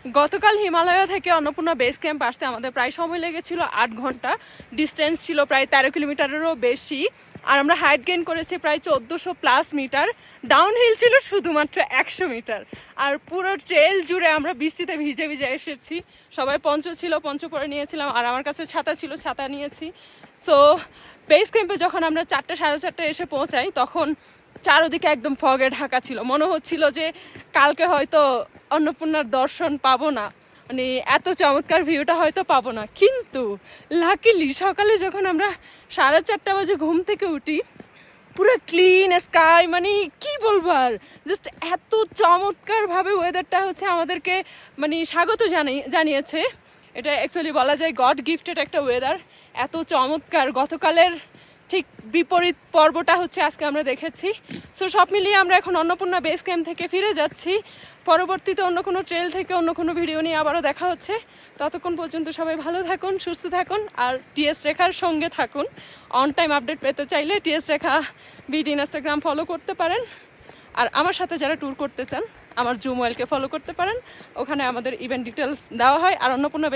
গতকাল হিমালয় থেকে Annapurna base camp আসতে আমাদের প্রায় সময় লেগেছিল 8 ঘন্টা। ডিস্টেন্স ছিল প্রায় 13 কিলোমিটারেরও বেশি। আর আমরা হাইট গেইন করেছি প্রায় 1400+ মিটার। ডাউন হিল ছিল শুধুমাত্র 100 মিটার। আর পুরো ট্রেল জুড়ে আমরা বৃষ্টিতে ভিজে ভিজে এসেছি। সবাই পঞ্চ ছিল, পঞ্চ পরে নিয়েছিলাম, আর আমার কাছে ছাতা ছিল, ছাতা নিয়েছি। সো বেস ক্যাম্পে যখন আমরা 4টা সাড়ে 4টায় এসে পৌঁছাই, তখন চারদিকে একদম ফগে ঢাকা ছিল। মনে হচ্ছিল যে কালকে হয়তো অন্নপূর্ণার দর্শন পাবো না, মানে এত চমৎকার ভিউটা হয়তো পাবো না। কিন্তু লাকিলি সকালে যখন আমরা 4:30 বাজে ঘুম থেকে উঠি, পুরো ক্লিন স্কাই, মানে কি বলবো আর, জাস্ট এত চমৎকার ভাবে ওয়েদারটা হচ্ছে আমাদেরকে মানে স্বাগত জানিয়েছে। এটা অ্যাকচুয়ালি বলা যায় গড গিফটেড একটা ওয়েদার। এত চমৎকার, গতকালের ঠিক বিপরীত পর্বটা হচ্ছে আজকে আমরা দেখেছি। সো সব মিলিয়ে আমরা এখন অন্নপূর্ণা বেস ক্যাম্প থেকে ফিরে যাচ্ছি। পরবর্তীতে অন্য কোনো ট্রেল থেকে অন্য কোনো ভিডিও নিয়ে আবারও দেখা হচ্ছে। ততক্ষণ পর্যন্ত সবাই ভালো থাকুন, সুস্থ থাকুন, আর টিএস রেখার সঙ্গে থাকুন। অন টাইম আপডেট পেতে চাইলে টিএস রেখা বিডি ইনস্টাগ্রাম ফলো করতে পারেন। আর আমার সাথে যারা ট্যুর করতে চান, আমার জুম ওয়েলকে ফলো করতে পারেন। ওখানে আমাদের ইভেন্ট ডিটেলস দেওয়া হয়। আর অন্নপূর্ণা